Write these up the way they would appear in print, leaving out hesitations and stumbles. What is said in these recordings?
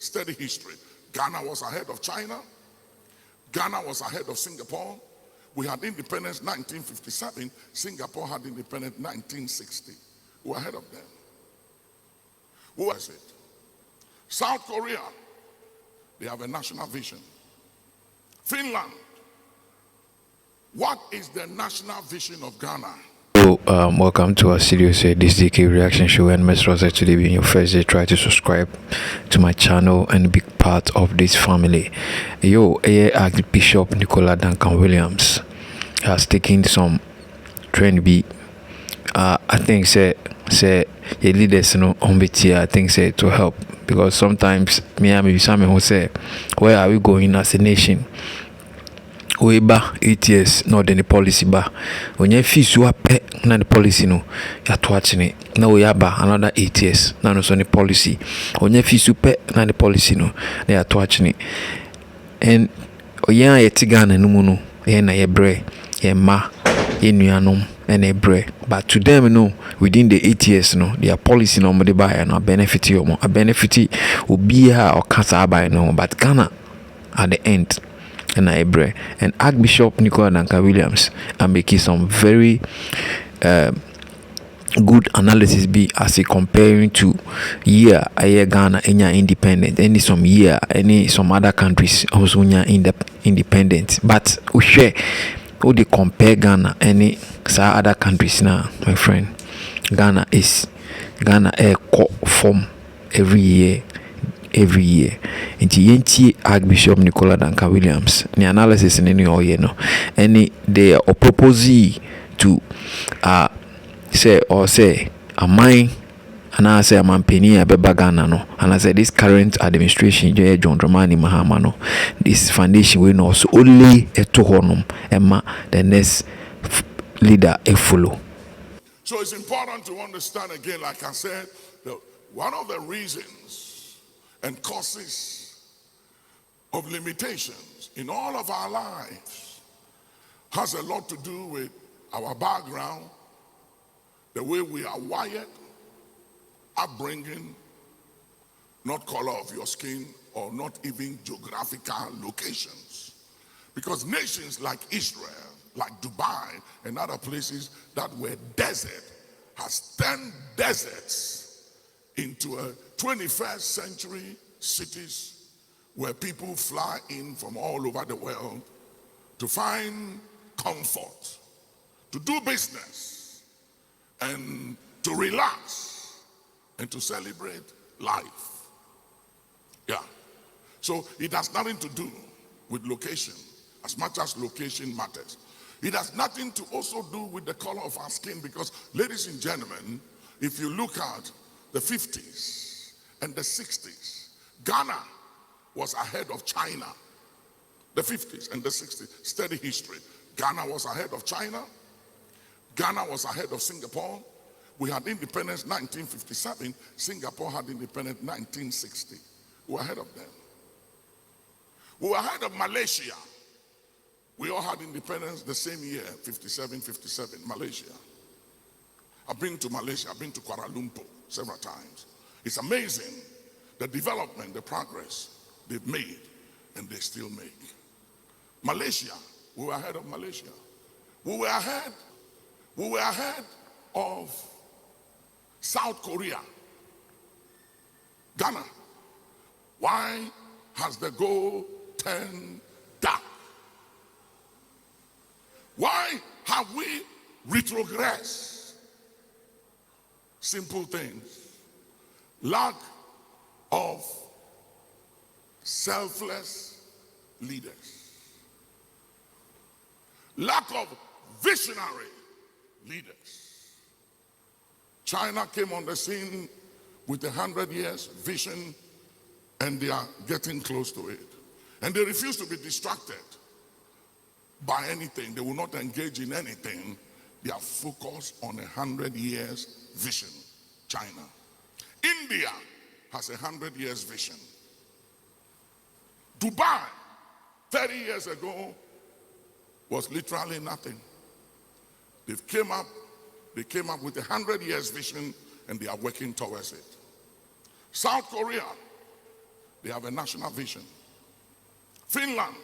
Study history. Ghana was ahead of China. Ghana was ahead of Singapore. We had independence 1957. Singapore had independence 1960. We were ahead of them. Who was it? South Korea, they have a national vision. Finland, what is the national vision of Ghana? Welcome to our series, this DK reaction show, and Mr. Rosa. Today being your first day, try to subscribe to my channel and be part of this family. Archbishop Duncan Williams has taken some trend B. I think say leaders on I think say to help, because sometimes maybe some who say, where are we going as a nation? We ba 8 years not any policy ba onye fees wa pe na the policy no ya to achine na we ba another 8 years na no so the policy onye fees pe na the policy no na ya to achine and oyen ye tigana no mu no ye na ye bre ye ma ye nuanom and a bre, but to them no within the 8 years no their policy no mo de buy no benefit you mo a benefit will be here or kasa buy no, but Ghana at the end and Archbishop Duncan Williams and making some very good analysis be as a comparing to year Ghana any independent, any some year any some other countries also independent, but we share how they compare Ghana any other countries now, my friend. Ghana a form every year. Inti Archbishop Duncan Williams the analysis in any or any they are proposing to say a mine and I say a man penny a Ghana no, and I say this current administration John Dramani Mahama no, this foundation will also only a to honum Emma the next leader a follow. So it's important to understand again, like I said, that one of the reasons and causes of limitations in all of our lives has a lot to do with our background, the way we are wired, upbringing, not color of your skin, or not even geographical locations. Because nations like Israel, like Dubai, and other places that were desert, has turned deserts into a 21st century cities where people fly in from all over the world to find comfort, to do business, and to relax, and to celebrate life. Yeah. So it has nothing to do with location, as much as location matters. It has nothing to also do with the color of our skin, because, ladies and gentlemen, if you look at the 50s and the 60s, Ghana was ahead of China. The 50s and the 60s, study history. Ghana was ahead of China. Ghana was ahead of Singapore. We had independence 1957. Singapore had independence 1960. We were ahead of them. We were ahead of Malaysia. We all had independence the same year, 57, Malaysia. I've been to Malaysia, I've been to Kuala Lumpur several times. It's amazing the development, the progress they've made, and they still make. Malaysia, we were ahead of Malaysia. We were ahead of South Korea. Ghana, why has the goal turned dark? Why have we retrogressed? Simple things. Lack of selfless leaders. Lack of visionary leaders. China came on the scene with 100 years vision, and they are getting close to it. And they refuse to be distracted by anything. They will not engage in anything. They are focused on 100 years vision. China. India has 100 years vision. Dubai, 30 years ago, was literally nothing. They came up with 100 years vision, and they are working towards it. South Korea, They have a national vision. Finland.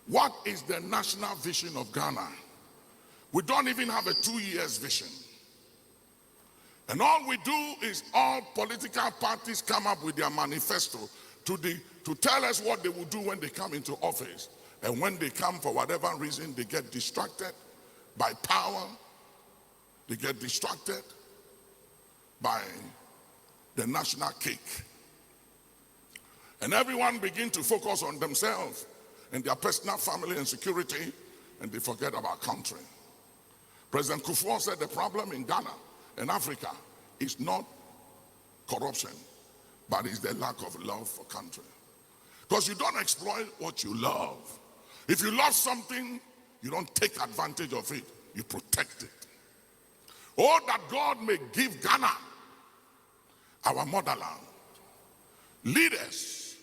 What is the national vision of Ghana? We don't even have a 2 years vision. And all we do is all political parties come up with their manifesto to tell us what they will do when they come into office. And when they come, for whatever reason, they get distracted by power. They get distracted by the national cake. And everyone begin to focus on themselves and their personal family and security, and they forget about country. President Kufuor said the problem in Ghana and Africa is not corruption, but it's the lack of love for country. Because you don't exploit what you love. If you love something, you don't take advantage of it, you protect it. Oh, that God may give Ghana, our motherland, leaders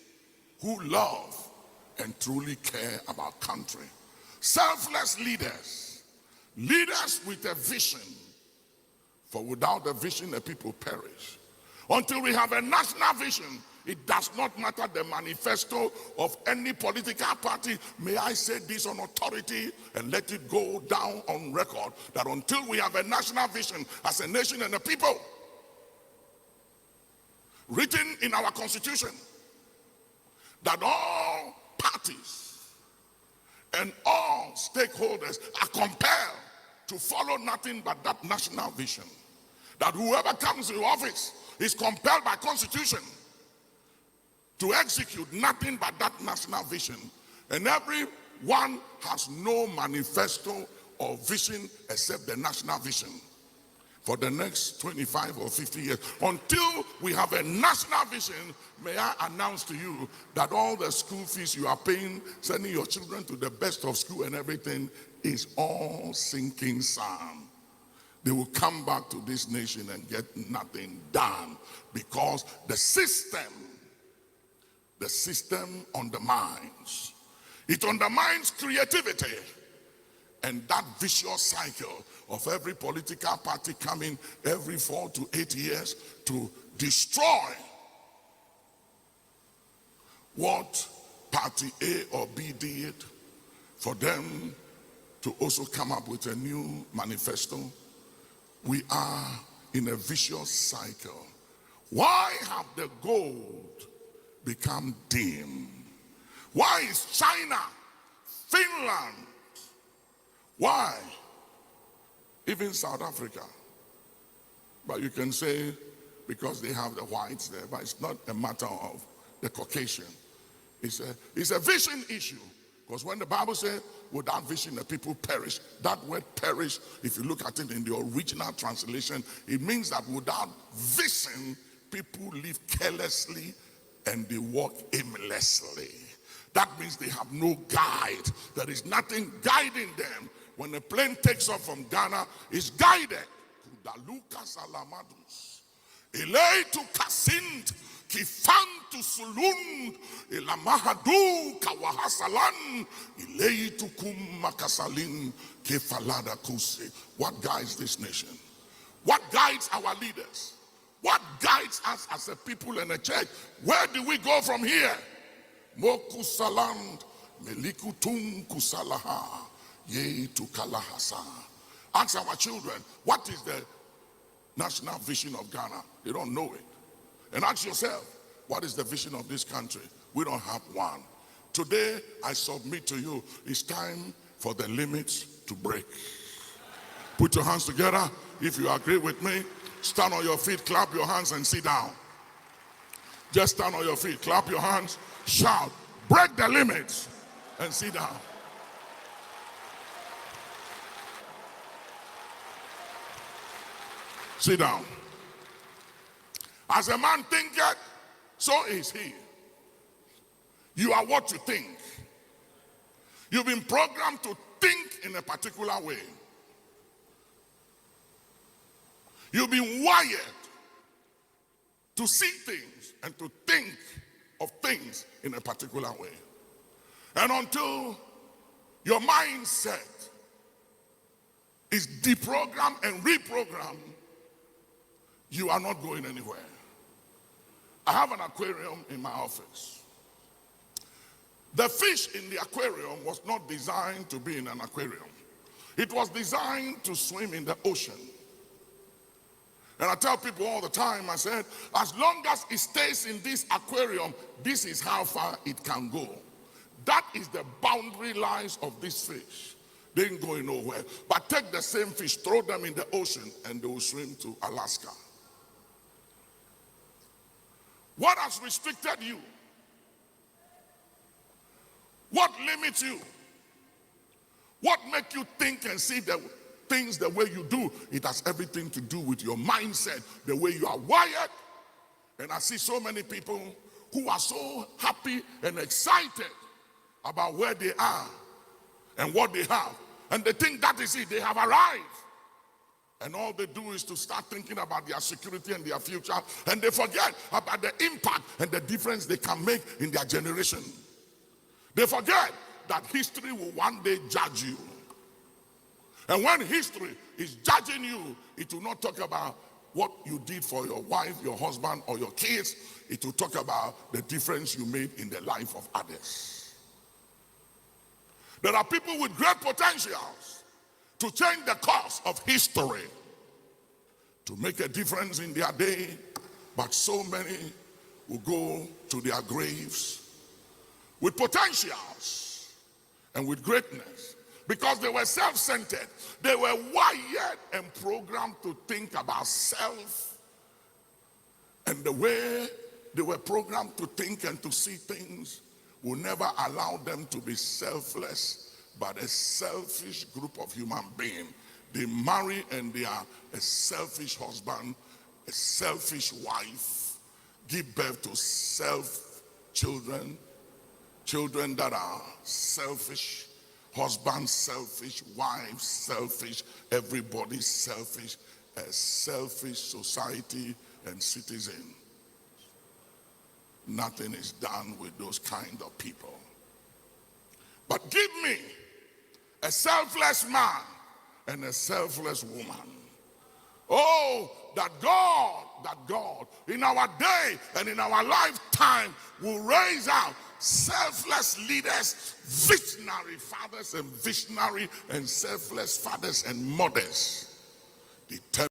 who love and truly care about country. Selfless leaders, leaders with a vision. For without a vision, the people perish. Until we have a national vision, it does not matter the manifesto of any political party. May I say this on authority and let it go down on record, that until we have a national vision as a nation and a people, written in our constitution, that all parties and all stakeholders are compelled to follow nothing but that national vision. That whoever comes to office is compelled by constitution to execute nothing but that national vision. And everyone has no manifesto or vision except the national vision for the next 25 or 50 years. Until we have a national vision, may I announce to you that all the school fees you are paying, sending your children to the best of school and everything, is all sinking sand. They will come back to this nation and get nothing done because the system undermines. It undermines creativity. And that vicious cycle of every political party coming every 4 to 8 years to destroy what party A or B did, for them to also come up with a new manifesto. We are in a vicious cycle. Why have the gold become dim? Why is China, Finland, why? Even South Africa. But you can say because they have the whites there, but it's not a matter of the Caucasian. It's a vision issue. Because when the Bible says, without vision the people perish, that word perish, if you look at it in the original translation, it means that without vision, people live carelessly and they walk aimlessly. That means they have no guide. There is nothing guiding them. When a plane takes off from Ghana, it's guided. Kudaluka salamadus. Elei kasint. Kifantu sulun. Elamahadu kawahasalan. Elei kum makasalin. Kefalada kuse. What guides this nation? What guides our leaders? What guides us as a people and a church? Where do we go from here? Mokusaland. Melikutum kusalaha. Ye to Kalahasa. Ask our children, what is the national vision of Ghana? They don't know it. And ask yourself, what is the vision of this country? We don't have one. Today, I submit to you, it's time for the limits to break. Put your hands together. If you agree with me, stand on your feet, clap your hands, and sit down. Just stand on your feet, clap your hands, shout, break the limits, and sit down. Sit down. As a man thinketh, so is he. You are what you think. You've been programmed to think in a particular way. You've been wired to see things and to think of things in a particular way. And until your mindset is deprogrammed and reprogrammed, you are not going anywhere. I have an aquarium in my office. The fish in the aquarium was not designed to be in an aquarium. It was designed to swim in the ocean. And I tell people all the time, I said, as long as it stays in this aquarium, this is how far it can go. That is the boundary lines of this fish. They ain't going nowhere. But take the same fish, throw them in the ocean, and they will swim to Alaska. What has restricted you? What limits you? What makes you think and see the things the way you do? It has everything to do with your mindset, the way you are wired. And I see so many people who are so happy and excited about where they are and what they have. And they think that is it, they have arrived. And all they do is to start thinking about their security and their future, and they forget about the impact and the difference they can make in their generation. They forget that history will one day judge you. And when history is judging you, it will not talk about what you did for your wife, your husband, or your kids. It will talk about the difference you made in the life of others. There are people with great potentials to change the course of history, to make a difference in their day, but so many will go to their graves with potentials and with greatness because they were self-centered. They were wired and programmed to think about self, and the way they were programmed to think and to see things will never allow them to be selfless, but a selfish group of human beings. They marry and they are a selfish husband, a selfish wife, give birth to children that are selfish, husband selfish, wife selfish, everybody selfish, a selfish society and citizen. Nothing is done with those kind of people. But give me a selfless man and a selfless woman. Oh, that God, in our day and in our lifetime will raise out selfless leaders, visionary fathers and visionary and selfless fathers and mothers, determined